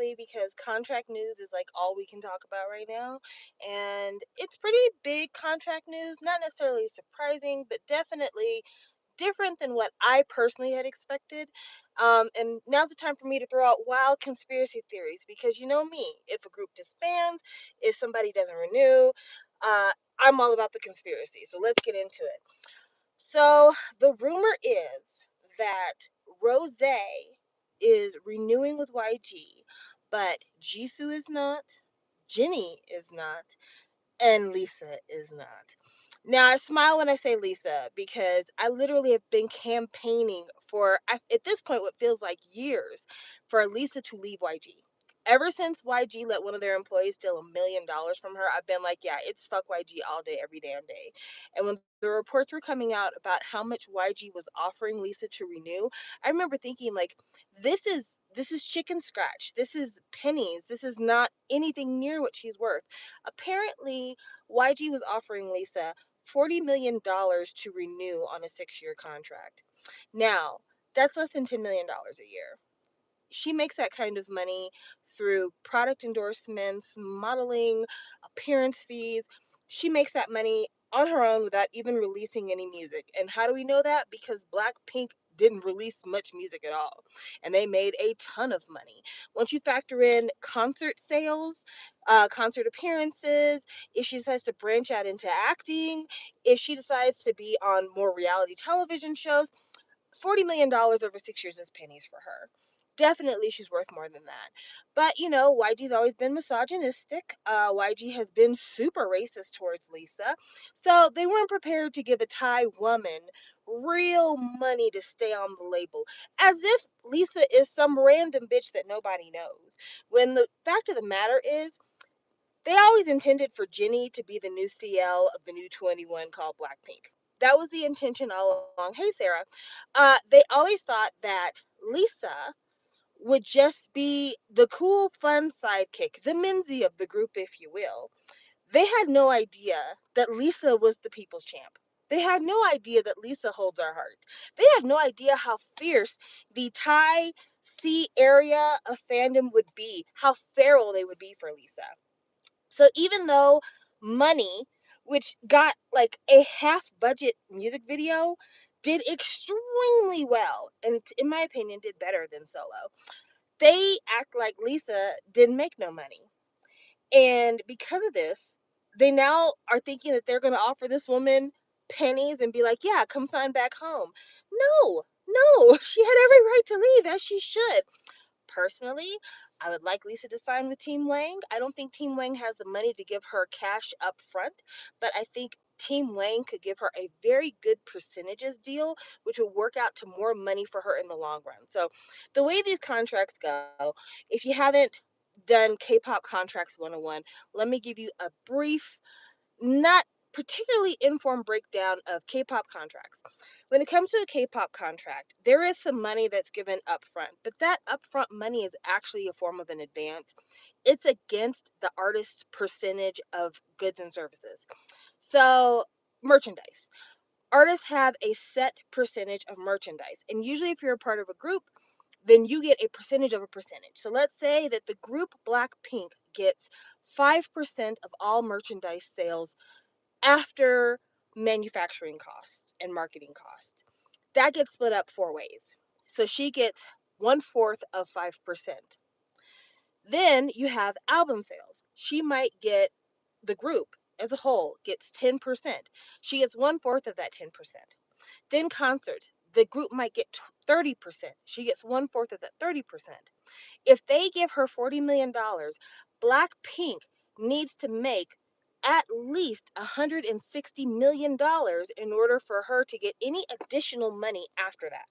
quickly because contract news is like all we can talk about right now. And it's pretty big contract news, not necessarily surprising, but definitely different than what I personally had expected. And now's the time for me to throw out wild conspiracy theories because you know me, if a group disbands, if somebody doesn't renew, I'm all about the conspiracy. So let's get into it. So the rumor is that Rose is renewing with YG, but Jisoo is not, Jennie is not, and Lisa is not. Now, I smile when I say Lisa because I literally have been campaigning for, at this point, what feels like years, for Lisa to leave YG. Ever since YG let one of their employees steal $1 million from her, I've been like, yeah, it's fuck YG all day, every damn day. And when the reports were coming out about how much YG was offering Lisa to renew, I remember thinking like, this is chicken scratch. This is pennies. This is not anything near what she's worth. Apparently, YG was offering Lisa $40 million to renew on a 6-year contract. Now, that's less than $10 million a year. She makes that kind of money through product endorsements, modeling, appearance fees. She makes that money on her own without even releasing any music. And how do we know that? Because Blackpink didn't release much music at all. And they made a ton of money. Once you factor in concert sales, concert appearances, if she decides to branch out into acting, if she decides to be on more reality television shows, $40 million over 6 years is pennies for her. Definitely, she's worth more than that. But you know, YG's always been misogynistic. YG has been super racist towards Lisa, so they weren't prepared to give a Thai woman real money to stay on the label, as if Lisa is some random bitch that nobody knows. When the fact of the matter is, they always intended for Jennie to be the new CL of the new 21 called Blackpink. That was the intention all along. Hey, Sarah. They always thought that Lisa would just be the cool, fun sidekick, the Minzy of the group, if you will. They had no idea that Lisa was the people's champ. They had no idea that Lisa holds our hearts. They had no idea how fierce the Thai C area of fandom would be, how feral they would be for Lisa. So even though Money, which got like a half budget music video, did extremely well and in my opinion did better than Solo. They act like Lisa didn't make no money. And because of this, they now are thinking that they're going to offer this woman pennies and be like, "Yeah, come sign back home." No. No, she had every right to leave as she should. Personally, I would like Lisa to sign with Team Wang. I don't think Team Wang has the money to give her cash up front, but I think Team Wang could give her a very good percentages deal, which would work out to more money for her in the long run. So, the way these contracts go, if you haven't done K-pop contracts 101, let me give you a brief, not particularly informed breakdown of K-pop contracts. When it comes to a K-pop contract, there is some money that's given upfront, but that upfront money is actually a form of an advance. It's against the artist's percentage of goods and services. So, merchandise. Artists have a set percentage of merchandise, and usually if you're a part of a group, then you get a percentage of a percentage. So let's say that the group Blackpink gets 5% of all merchandise sales after manufacturing costs and marketing costs. That gets split up 4 ways. So she gets 1/4 of 5%. Then you have album sales. She might get, the group as a whole gets 10%. She gets 1/4 of that 10%. Then concerts. The group might get 30%. She gets 1/4 of that 30%. If they give her $40 million, Blackpink needs to make at least $160 million in order for her to get any additional money after that.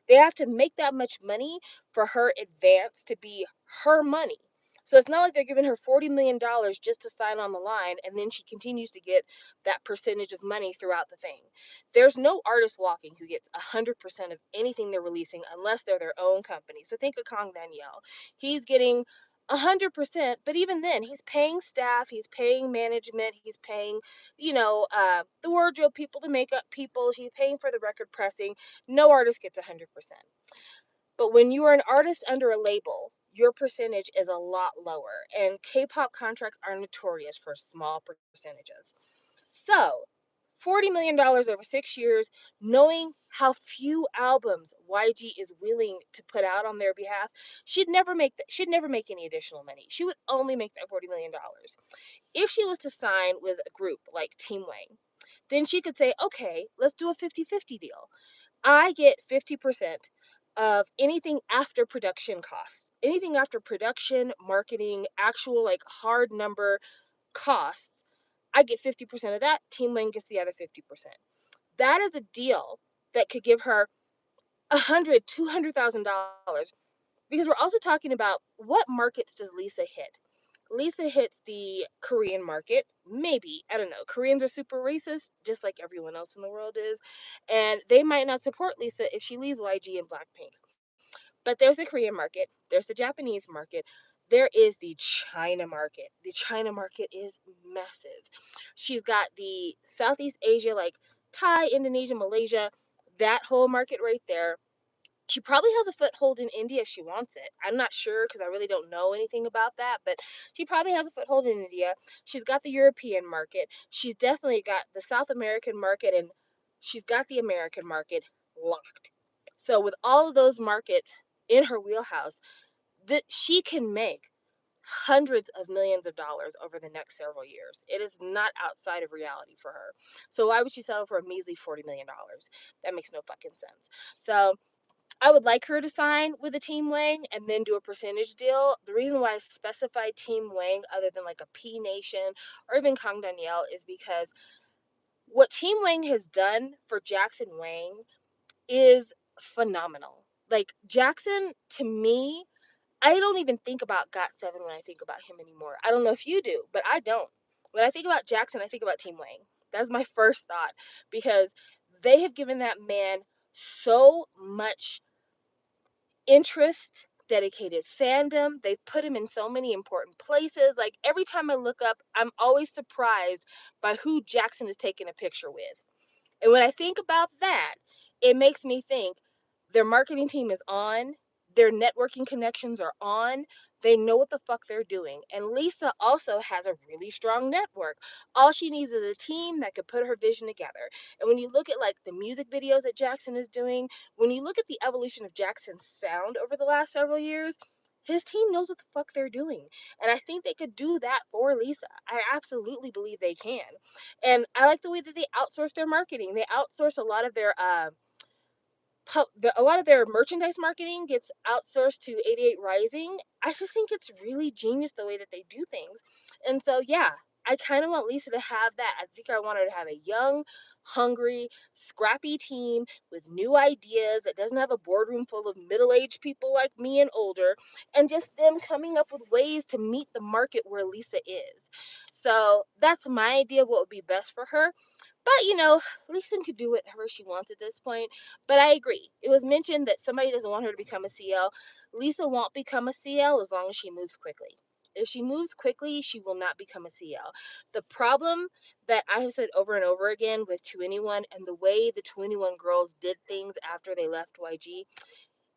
They have to make that much money for her advance to be her money. So it's not like they're giving her $40 million just to sign on the line and then she continues to get that percentage of money throughout the thing. There's no artist walking who gets 100% of anything they're releasing unless they're their own company. So think of Kong Daniel. He's getting 100%, but even then, he's paying staff, he's paying management, he's paying, the wardrobe people, the makeup people, he's paying for the record pressing. No artist gets 100%. But when you are an artist under a label, your percentage is a lot lower. And K-pop contracts are notorious for small percentages. So, $40 million over 6 years, knowing how few albums YG is willing to put out on their behalf, she'd never make any additional money. She would only make that $40 million. If she was to sign with a group like Team Wang, then she could say, okay, let's do a 50-50 deal. I get 50% of anything after production costs. Anything after production, marketing, actual like hard number costs, I get 50% of that. Team Wayne gets the other 50%. That is a deal that could give her $200,000, because we're also talking about what markets does Lisa hit. Lisa hits the Korean market, maybe. I don't know. Koreans are super racist, just like everyone else in the world is. And they might not support Lisa if she leaves YG and Blackpink. But there's the Korean market, there's the Japanese market, there is the China market. The China market is massive. She's got the Southeast Asia, like Thai, Indonesia, Malaysia, that whole market right there. She probably has a foothold in India if she wants it. I'm not sure because I really don't know anything about that, but she probably has a foothold in India. She's got the European market. She's definitely got the South American market, and she's got the American market locked. So with all of those markets in her wheelhouse, that she can make hundreds of millions of dollars over the next several years. It is not outside of reality for her. So why would she settle for a measly $40 million? That makes no fucking sense. So I would like her to sign with a Team Wang and then do a percentage deal. The reason why I specified Team Wang other than like a P Nation or even Kang Danielle is because what Team Wang has done for Jackson Wang is phenomenal. Like Jackson, to me, I don't even think about GOT7 when I think about him anymore. I don't know if you do, but I don't. When I think about Jackson, I think about Team Wang. That's my first thought, because they have given that man so much interest, dedicated fandom. They've put him in so many important places. Like every time I look up, I'm always surprised by who Jackson is taking a picture with. And when I think about that, it makes me think their marketing team is on, their networking connections are on, they know what the fuck they're doing. And Lisa also has a really strong network. All she needs is a team that could put her vision together. And when you look at like the music videos that Jackson is doing, when you look at the evolution of Jackson's sound over the last several years, his team knows what the fuck they're doing. And I think they could do that for Lisa. I absolutely believe they can. And I like the way that they outsource their marketing. They outsource a lot of their merchandise marketing gets outsourced to 88 Rising. I just think it's really genius the way that they do things. And so, yeah, I kind of want Lisa to have that. I think I want her to have a young, hungry, scrappy team with new ideas that doesn't have a boardroom full of middle aged people like me and older, and just them coming up with ways to meet the market where Lisa is. So, that's my idea of what would be best for her. But Lisa could do whatever she wants at this point. But I agree. It was mentioned that somebody doesn't want her to become a CL. Lisa won't become a CL as long as she moves quickly. If she moves quickly, she will not become a CL. The problem that I have said over and over again with 2NE1 and the way the 2NE1 girls did things after they left YG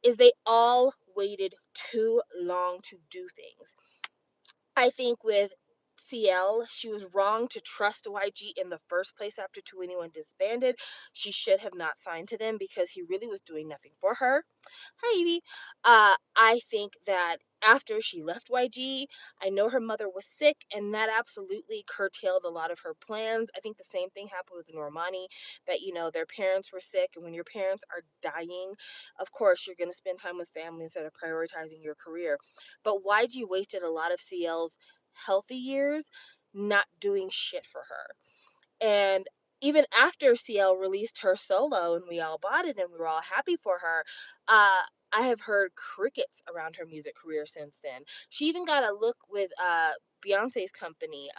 is they all waited too long to do things. I think with CL, she was wrong to trust YG in the first place after 2NE1 disbanded. She should have not signed to them because he really was doing nothing for her. Hi, Evie. I think that after she left YG, I know her mother was sick, and that absolutely curtailed a lot of her plans. I think the same thing happened with Normani, that, their parents were sick, and when your parents are dying, of course, you're going to spend time with family instead of prioritizing your career. But YG wasted a lot of CL's healthy years not doing shit for her. And even after CL released her solo and we all bought it and we were all happy for her, I have heard crickets around her music career since then. She even got a look with Beyonce's company.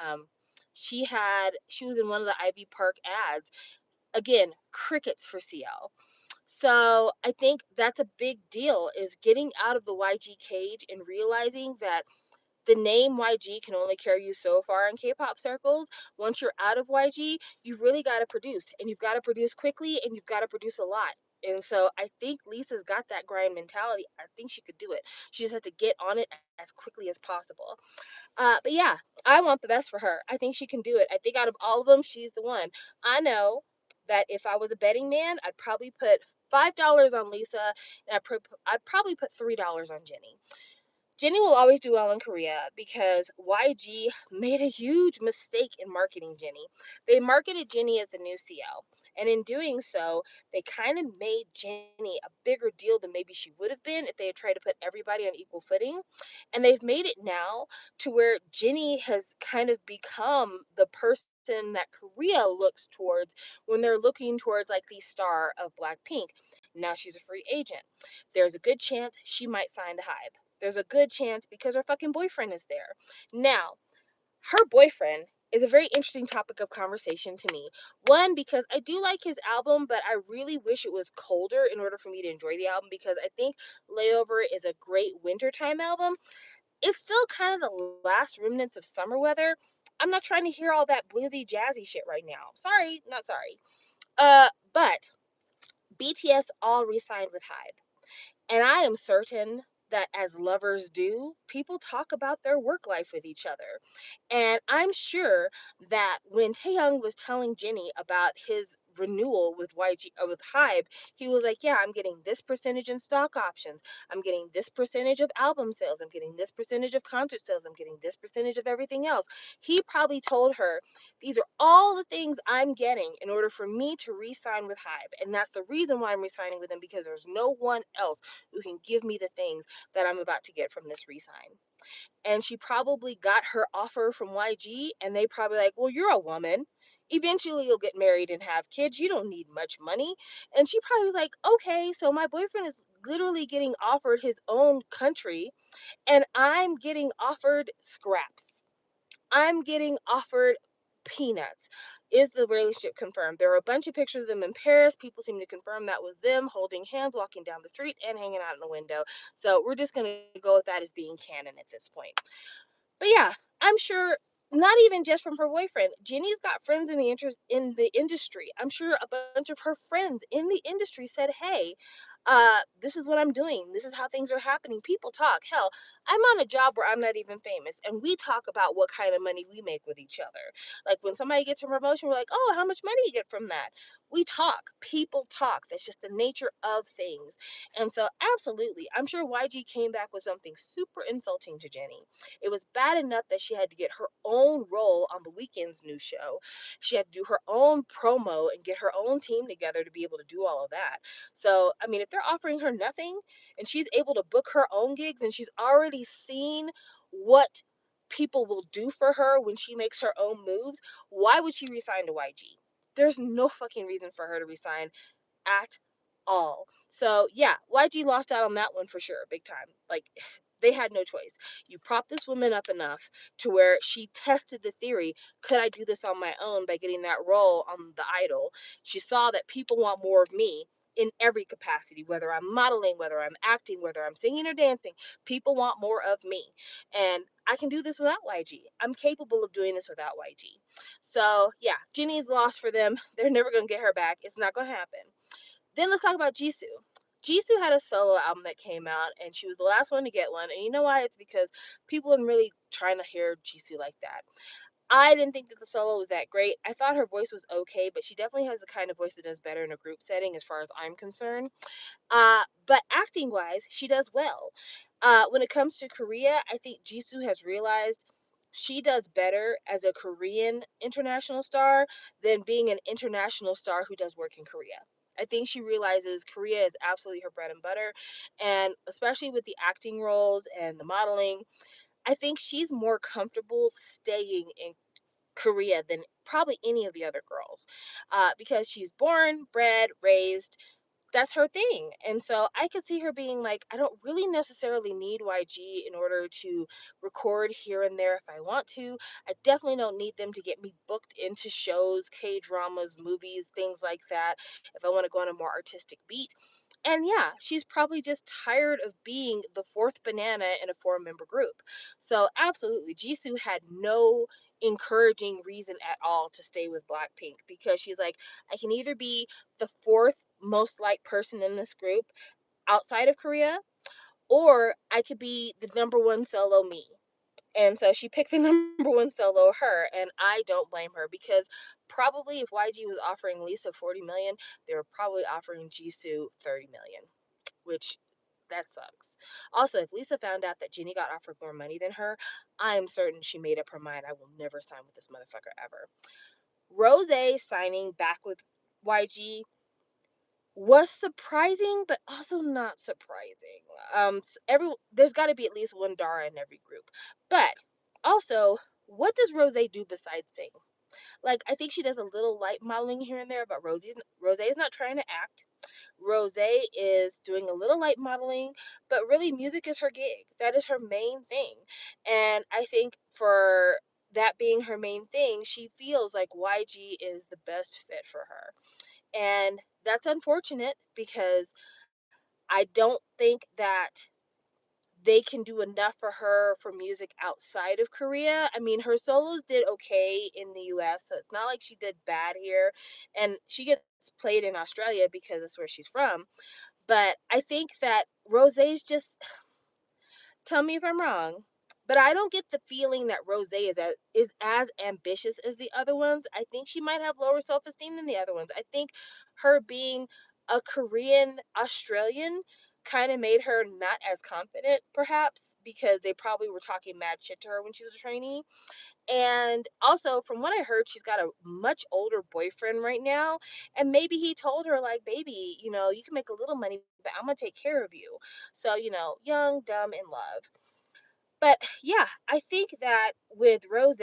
She was in one of the Ivy Park ads. Again, crickets for CL. So I think that's a big deal, is getting out of the YG cage and realizing that the name YG can only carry you so far in K-pop circles. Once you're out of YG, you've really got to produce, and you've got to produce quickly, and you've got to produce a lot. And so I think Lisa's got that grind mentality. I think she could do it. She just has to get on it as quickly as possible. But yeah, I want the best for her. I think she can do it. I think out of all of them, she's the one. I know that if I was a betting man, I'd probably put $5 on Lisa, and I'd probably put $3 on Jennie. Jennie will always do well in Korea because YG made a huge mistake in marketing Jennie. They marketed Jennie as the new CL. And in doing so, they kind of made Jennie a bigger deal than maybe she would have been if they had tried to put everybody on equal footing. And they've made it now to where Jennie has kind of become the person that Korea looks towards when they're looking towards like the star of Blackpink. Now she's a free agent. There's a good chance she might sign to Hybe. There's a good chance because her fucking boyfriend is there. Now, her boyfriend is a very interesting topic of conversation to me. One, because I do like his album, but I really wish it was colder in order for me to enjoy the album because I think Layover is a great wintertime album. It's still kind of the last remnants of summer weather. I'm not trying to hear all that bluesy, jazzy shit right now. Sorry, not sorry. But BTS all re-signed with Hybe. And I am certain that as lovers do, people talk about their work life with each other. And I'm sure that when Taehyung was telling Jennie about his renewal with YG with Hybe, he was like, "Yeah, I'm getting this percentage in stock options. I'm getting this percentage of album sales. I'm getting this percentage of concert sales. I'm getting this percentage of everything else." He probably told her, "These are all the things I'm getting in order for me to re-sign with Hybe, and that's the reason why I'm re-signing with him because there's no one else who can give me the things that I'm about to get from this resign." And she probably got her offer from YG, and they probably like, "Well, you're a woman. Eventually you'll get married and have kids. You don't need much money." And she probably was like, "Okay, so my boyfriend is literally getting offered his own country, and I'm getting offered scraps. I'm getting offered peanuts." Is the relationship confirmed? There are a bunch of pictures of them in Paris. People seem to confirm that was them holding hands, walking down the street, and hanging out in the window. So we're just going to go with that as being canon at this point. But yeah, I'm sure not even just from her boyfriend. Jennie's got friends in the interest in the industry. I'm sure a bunch of her friends in the industry said, "Hey, this is what I'm doing. This is how things are happening." People talk. Hell, I'm on a job where I'm not even famous, and we talk about what kind of money we make with each other. Like when somebody gets a promotion, we're like, "Oh, how much money you get from that?" We talk. People talk. That's just the nature of things. And so, absolutely, I'm sure YG came back with something super insulting to Jennie. It was bad enough that she had to get her own role on the weekend's new show. She had to do her own promo and get her own team together to be able to do all of that. So, I mean, if they're offering her nothing and she's able to book her own gigs and she's already seen what people will do for her when she makes her own moves, why would she resign to YG? There's no fucking reason for her to resign at all. So yeah, YG lost out on that one for sure, big time. Like they had no choice. You prop this woman up enough to where she tested the theory, could I do this on my own by getting that role on The Idol? She saw that people want more of me in every capacity, whether I'm modeling, whether I'm acting, whether I'm singing or dancing, people want more of me. And I can do this without YG. I'm capable of doing this without YG. So yeah, Jennie's lost for them. They're never gonna get her back. It's not gonna happen. Then let's talk about Jisoo. Jisoo had a solo album that came out, and she was the last one to get one. And you know why? It's because people weren't really trying to hear Jisoo like that. I didn't think that the solo was that great. I thought her voice was okay, but she definitely has the kind of voice that does better in a group setting, as far as I'm concerned. But acting wise, she does well. When it comes to Korea, I think Jisoo has realized she does better as a Korean international star than being an international star who does work in Korea. I think she realizes Korea is absolutely her bread and butter. And especially with the acting roles and the modeling, I think she's more comfortable staying in Korea than probably any of the other girls because she's born, bred, raised, that's her thing. And so I could see her being like, I don't really necessarily need YG in order to record here and there if I want to. I definitely don't need them to get me booked into shows, K dramas, movies, things like that, if I want to go on a more artistic beat. And yeah, she's probably just tired of being the fourth banana in a four-member group. So absolutely, Jisoo had no encouraging reason at all to stay with Blackpink because she's like, I can either be the fourth most liked person in this group outside of Korea, or I could be the number one solo me. And so she picked the number one solo her, and I don't blame her because probably if YG was offering Lisa 40 million, they were probably offering Jisoo 30 million, which that sucks. Also, if Lisa found out that Jennie got offered more money than her, I am certain she made up her mind. I will never sign with this motherfucker ever. Rose signing back with YG was surprising, but also not surprising. There's got to be at least one Dara in every group, but also, what does Rose do besides sing? Like, I think she does a little light modeling here and there, but Rose is not trying to act. Rose is doing a little light modeling, but really, music is her gig. That is her main thing, and I think for that being her main thing, she feels like YG is the best fit for her. And that's unfortunate because I don't think that they can do enough for her for music outside of Korea. I mean, her solos did okay in the US, so it's not like she did bad here. And she gets played in Australia because that's where she's from. But I think that Rosé's just, tell me if I'm wrong, but I don't get the feeling that Rosé is as ambitious as the other ones. I think she might have lower self-esteem than the other ones. I think her being a Korean Australian kind of made her not as confident, perhaps, because they probably were talking mad shit to her when she was a trainee. And also, from what I heard, she's got a much older boyfriend right now. And maybe he told her, like, baby, you can make a little money, but I'm going to take care of you. So, young, dumb, in love. But yeah, I think that with Rose,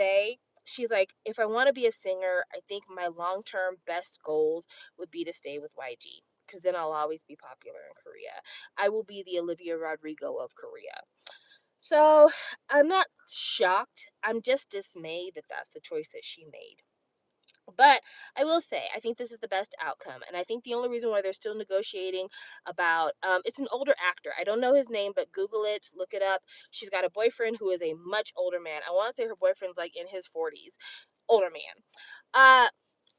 she's like, if I want to be a singer, I think my long term best goals would be to stay with YG. Because then I'll always be popular in Korea. I will be the Olivia Rodrigo of Korea. So I'm not shocked. I'm just dismayed that that's the choice that she made. But I will say, I think this is the best outcome. And I think the only reason why they're still negotiating about it's an older actor. I don't know his name, but Google it, look it up. She's got a boyfriend who is a much older man. I want to say her boyfriend's like in his 40s. Older man. Uh,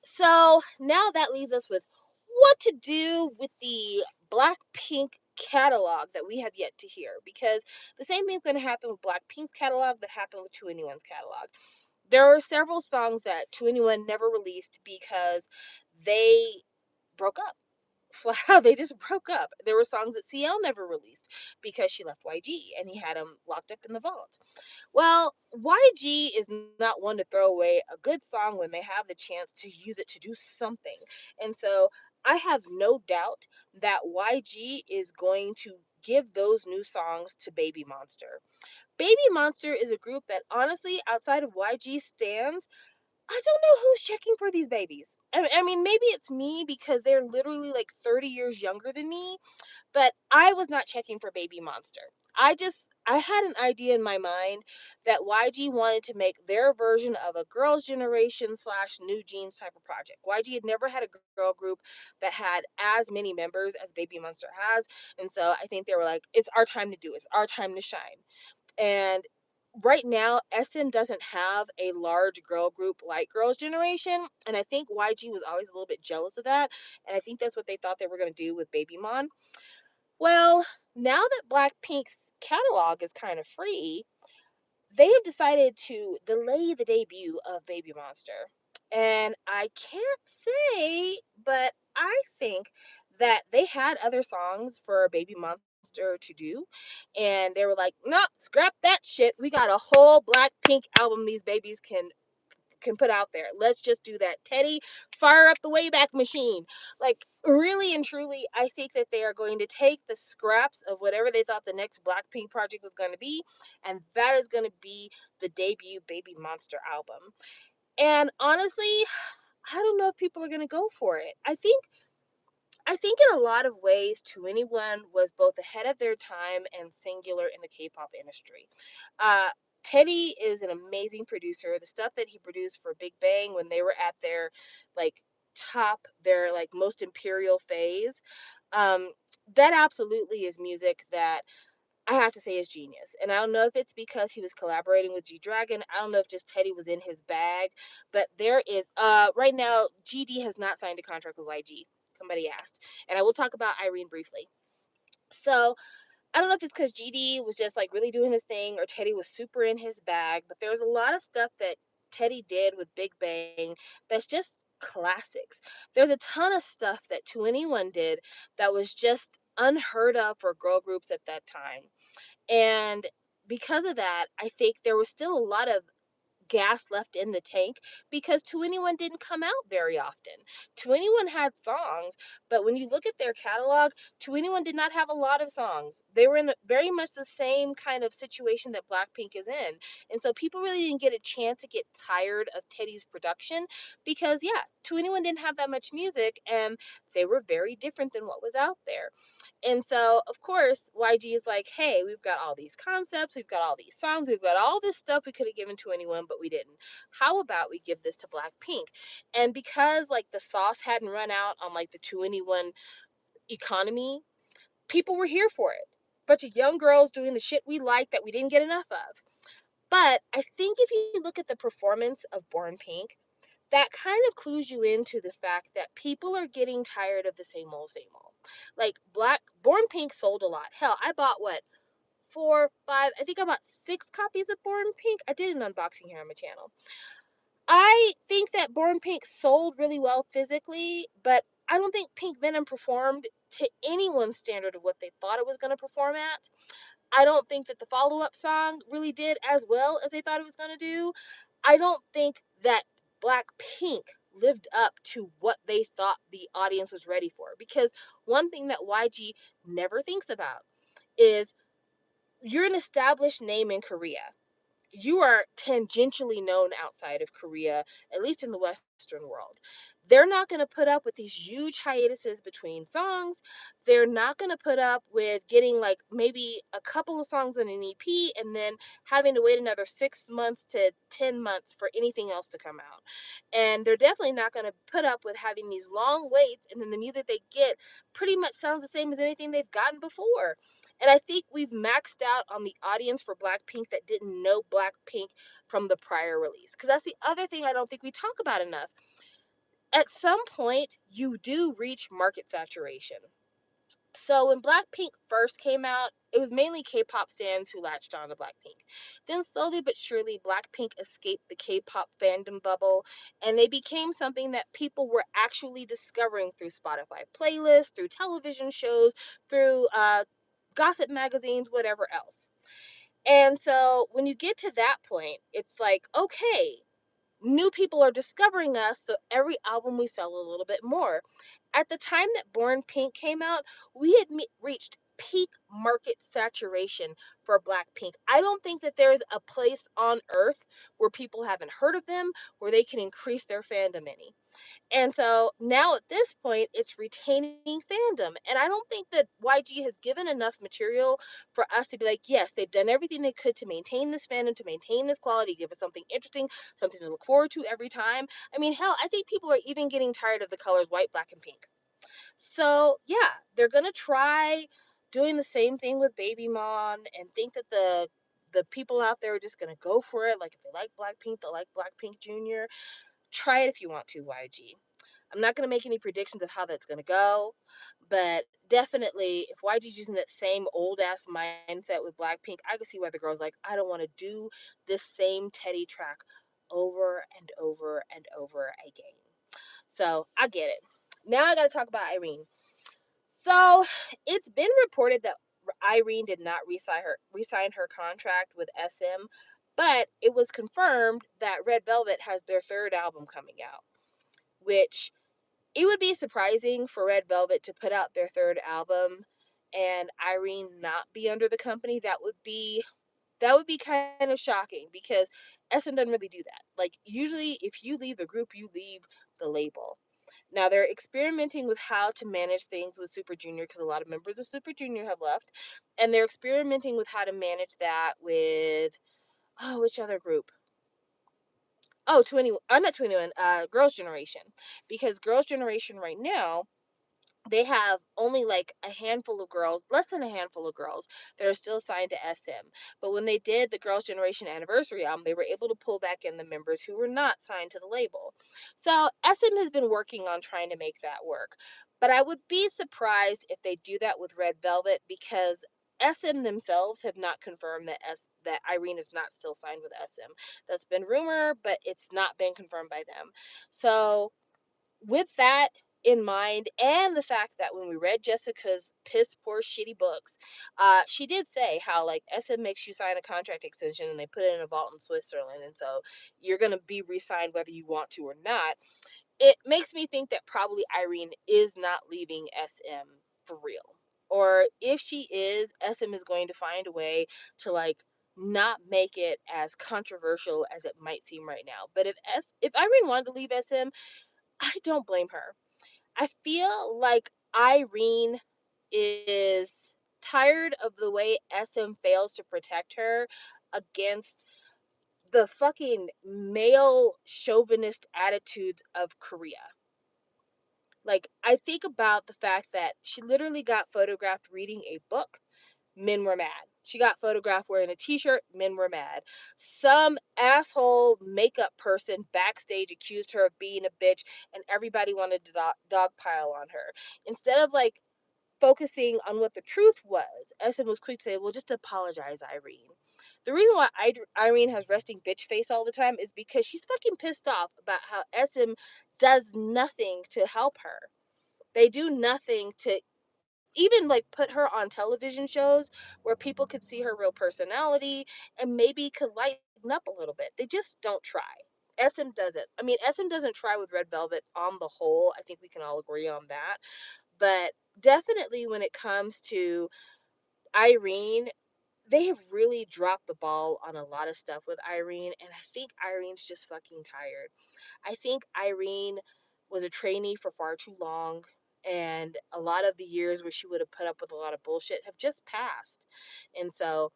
so now that leaves us with what to do with the Blackpink catalog that we have yet to hear. Because the same thing's going to happen with Blackpink's catalog that happened with 2NE1's catalog. There are several songs that 2NE1 never released because they broke up. Flat out, they just broke up. There were songs that CL never released because she left YG and he had them locked up in the vault. Well, YG is not one to throw away a good song when they have the chance to use it to do something. And so I have no doubt that YG is going to give those new songs to BabyMonster. BabyMonster is a group that honestly, outside of YG stands, I don't know who's checking for these babies. I mean, maybe it's me because they're literally like 30 years younger than me, but I was not checking for BabyMonster. I had an idea in my mind that YG wanted to make their version of a girls' generation slash new jeans type of project. YG had never had a girl group that had as many members as BabyMonster has, and so I think they were like, it's our time to do it. It's our time to shine. And right now, SM doesn't have a large girl group like Girls' Generation. And I think YG was always a little bit jealous of that. And I think that's what they thought they were going to do with BabyMon. Well, now that Blackpink's catalog is kind of free, they have decided to delay the debut of BabyMonster. And I can't say, but I think that they had other songs for BabyMonster to do. And they were like, nope, scrap that shit. We got a whole Blackpink album these babies can put out there. Let's just do that. Teddy, fire up the Wayback Machine. Like, really and truly, I think that they are going to take the scraps of whatever they thought the next Blackpink project was going to be, and that is going to be the debut BabyMonster album. And honestly, I don't know if people are going to go for it. I think in a lot of ways, To Anyone was both ahead of their time and singular in the K-pop industry. Uh, Teddy is an amazing producer. The stuff that he produced for Big Bang when they were at their like their like most imperial phase, um, that absolutely is music that I have to say is genius. And I don't know if it's because he was collaborating with G Dragon. I don't know if just Teddy was in his bag, but there is right now GD has not signed a contract with YG. somebody asked. And I will talk about Irene briefly. So I don't know if it's because GD was just like really doing his thing or Teddy was super in his bag, but there's a lot of stuff that Teddy did with Big Bang that's just classics. There's a ton of stuff that 2NE1 did that was just unheard of for girl groups at that time. And because of that, I think there was still a lot of gas left in the tank because 2NE1 didn't come out very often. 2NE1 had songs, but when you look at their catalog, 2NE1 did not have a lot of songs. They were in very much the same kind of situation that Blackpink is in. And so people really didn't get a chance to get tired of Teddy's production because, yeah, 2NE1 didn't have that much music and they were very different than what was out there. And so, of course, YG is like, hey, we've got all these concepts, we've got all these songs, we've got all this stuff we could have given to anyone, but we didn't. How about we give this to Blackpink? And because like the sauce hadn't run out on like the 2NE1 economy, people were here for it. Bunch of young girls doing the shit we like that we didn't get enough of. But I think if you look at the performance of Born Pink, that kind of clues you into the fact that people are getting tired of the same old, same old. Like Black Born Pink sold a lot. Hell, I bought what, four, five, I think I bought 6 copies of Born Pink. I did an unboxing here on my channel. I think that Born Pink sold really well physically, but I don't think Pink Venom performed to anyone's standard of what they thought it was going to perform at. I don't think that the follow up song really did as well as they thought it was going to do. I don't think that Blackpink lived up to what they thought the audience was ready for. Because one thing that YG never thinks about is you're an established name in Korea. You are tangentially known outside of Korea, at least in the Western world. They're not going to put up with these huge hiatuses between songs. They're not going to put up with getting like maybe a couple of songs in an EP and then having to wait another 6 months to 10 months for anything else to come out. And they're definitely not going to put up with having these long waits and then the music they get pretty much sounds the same as anything they've gotten before. And I think we've maxed out on the audience for Blackpink that didn't know Blackpink from the prior release. Because that's the other thing I don't think we talk about enough. At some point, you do reach market saturation. So when Blackpink first came out, it was mainly K-pop fans who latched on to Blackpink. Then slowly but surely, Blackpink escaped the K-pop fandom bubble, and they became something that people were actually discovering through Spotify playlists, through television shows, through gossip magazines, whatever else. And so when you get to that point, it's like, okay, new people are discovering us, so every album we sell a little bit more. At the time that Born Pink came out, we had reached peak market saturation for Blackpink. I don't think that there's a place on earth where people haven't heard of them, where they can increase their fandom any. And so now at this point, it's retaining fandom. And I don't think that YG has given enough material for us to be like, yes, they've done everything they could to maintain this fandom, to maintain this quality, give us something interesting, something to look forward to every time. I mean, hell, I think people are even getting tired of the colors white, black, and pink. So yeah, they're gonna try doing the same thing with BabyMon and think that the people out there are just gonna go for it. Like if they like Blackpink, they'll like Blackpink Jr. Try it if you want to, YG. I'm not going to make any predictions of how that's going to go, but definitely if YG's using that same old ass mindset with Blackpink, I can see why the girl's like, I don't want to do this same Teddy track over and over and over again. So I get it. Now I got to talk about Irene. So it's been reported that Irene did not resign her contract with SM, but it was confirmed that Red Velvet has their third album coming out, which it would be surprising for Red Velvet to put out their third album and Irene not be under the company. That would be kind of shocking because SM doesn't really do that. Like usually if you leave the group, you leave the label. Now they're experimenting with how to manage things with Super Junior because a lot of members of Super Junior have left, and they're experimenting with how to manage that with which other group? Oh, 20, not 21, Girls' Generation. Because Girls' Generation right now, they have only like a handful of girls, less than a handful of girls that are still signed to SM. But when they did the Girls' Generation anniversary album, they were able to pull back in the members who were not signed to the label. So SM has been working on trying to make that work. But I would be surprised if they do that with Red Velvet because SM themselves have not confirmed that Irene is not still signed with SM. That's been rumor, but it's not been confirmed by them. So with that in mind, and the fact that when we read Jessica's piss poor shitty books, she did say how like SM makes you sign a contract extension and they put it in a vault in Switzerland, and so you're gonna be re-signed whether you want to or not. It makes me think that probably Irene is not leaving SM for real. Or if she is, SM is going to find a way to like not make it as controversial as it might seem right now. But if Irene wanted to leave SM, I don't blame her. I feel like Irene is tired of the way SM fails to protect her against the fucking male chauvinist attitudes of Korea. Like, I think about the fact that she literally got photographed reading a book, men were mad. She got photographed wearing a t-shirt, men were mad. Some asshole makeup person backstage accused her of being a bitch, and everybody wanted to dogpile on her. Instead of like focusing on what the truth was, Essen was quick to say, well, just apologize, Irene. The reason why Irene has resting bitch face all the time is because she's fucking pissed off about how SM does nothing to help her. They do nothing to even like put her on television shows where people could see her real personality and maybe could lighten up a little bit. They just don't try. SM doesn't. I mean, SM doesn't try with Red Velvet on the whole. I think we can all agree on that. But definitely when it comes to Irene, they have really dropped the ball on a lot of stuff with Irene. And I think Irene's just fucking tired. I think Irene was a trainee for far too long, and a lot of the years where she would have put up with a lot of bullshit have just passed. And so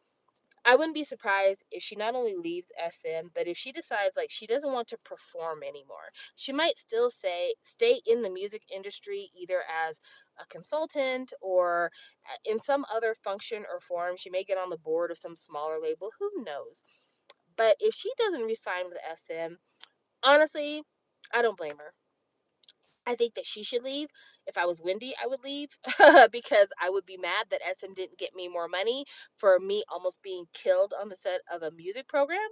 I wouldn't be surprised if she not only leaves SM, but if she decides like she doesn't want to perform anymore. She might still say stay in the music industry either as a consultant or in some other function or form. She may get on the board of some smaller label, who knows. But if she doesn't resign with SM, honestly, I don't blame her. I think that she should leave. If I was Wendy, I would leave because I would be mad that SM didn't get me more money for me almost being killed on the set of a music program.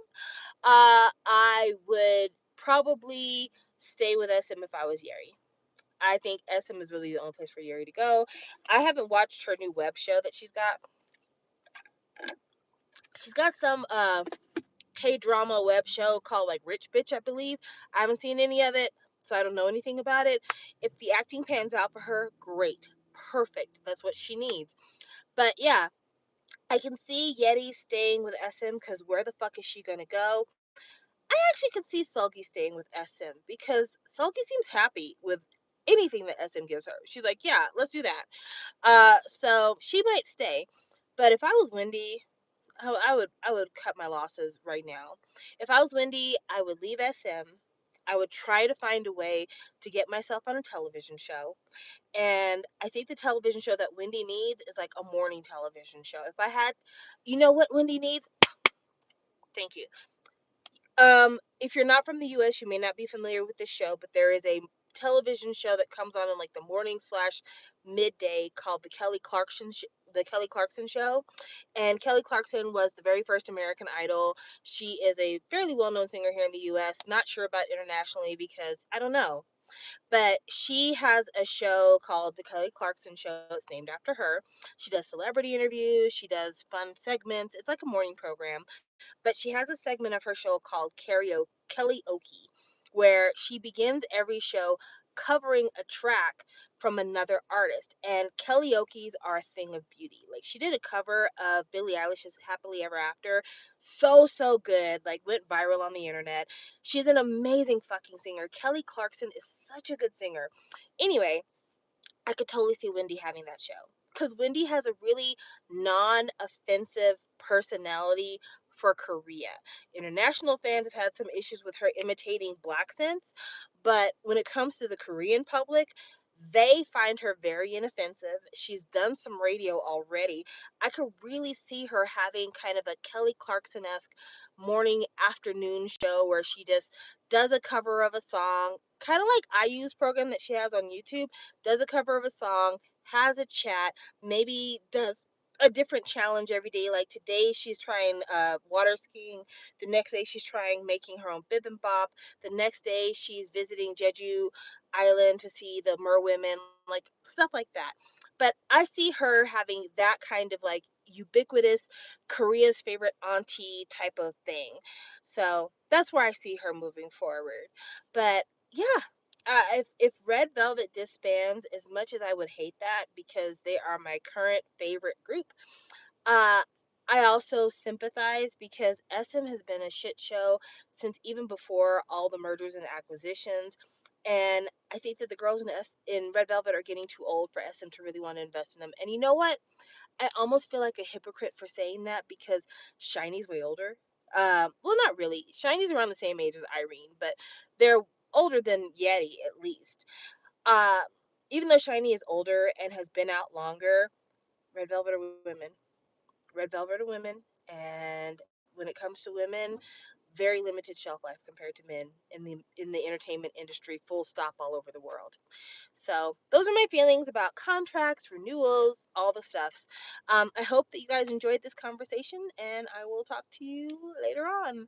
I would probably stay with SM if I was Yeri. I think SM is really the only place for Yeri to go. I haven't watched her new web show that she's got. She's got some K drama web show called like Rich Bitch, I believe. I haven't seen any of it, so I don't know anything about it. If the acting pans out for her, great. Perfect. That's what she needs. But yeah, I can see Yeti staying with SM because where the fuck is she gonna go? I actually could see Sulgi staying with SM because Sulgi seems happy with anything that SM gives her. She's like, yeah, let's do that. So she might stay. But if I was Wendy, I would cut my losses right now. If I was Wendy, I would leave SM. I would try to find a way to get myself on a television show. And I think the television show that Wendy needs is like a morning television show. If I had, you know what Wendy needs? Thank you. If you're not from the US, you may not be familiar with this show, but there is a television show that comes on in like the morning slash midday called the Kelly Clarkson Show. And Kelly Clarkson was the very first American Idol. She is a fairly well-known singer here in the US. Not sure about internationally because I don't know. But she has a show called The Kelly Clarkson Show. It's named after her. She does celebrity interviews, she does fun segments. It's like a morning program. But she has a segment of her show called Karaoke, where she begins every show covering a track from another artist. And karaoke's are a thing of beauty. Like she did a cover of Billie Eilish's Happily Ever After. So good. Like went viral on the internet. She's an amazing fucking singer. Kelly Clarkson is such a good singer. Anyway, I could totally see Wendy having that show because Wendy has a really non-offensive personality for Korea. International fans have had some issues with her imitating black accents, but when it comes to the Korean public, They find her very inoffensive. She's done some radio already. I could really see her having kind of a Kelly Clarkson esque morning afternoon show where she just does a cover of a song, kind of like IU's program that she has on YouTube, does a cover of a song, has a chat, maybe does a different challenge every day. Like today, she's trying water skiing. The next day, she's trying making her own bibimbap. The next day, she's visiting Jeju Island to see the merwomen, like stuff like that. But I see her having that kind of like ubiquitous Korea's favorite auntie type of thing. So that's where I see her moving forward. But yeah, if Red Velvet disbands, as much as I would hate that because they are my current favorite group, uh, I also sympathize because SM has been a shit show since even before all the mergers and acquisitions. And I think that the girls in Red Velvet are getting too old for SM to really want to invest in them. And you know what? I almost feel like a hypocrite for saying that because Shiny's way older. Well, not really. Shiny's around the same age as Irene, but they're older than Yeti at least. Uh, Even though Shiny is older and has been out longer, Red Velvet are women. Red Velvet are women, and when it comes to women, very limited shelf life compared to men in the entertainment industry, full stop, all over the world. So those are my feelings about contracts, renewals, all the stuff. I hope that you guys enjoyed this conversation, and I will talk to you later on.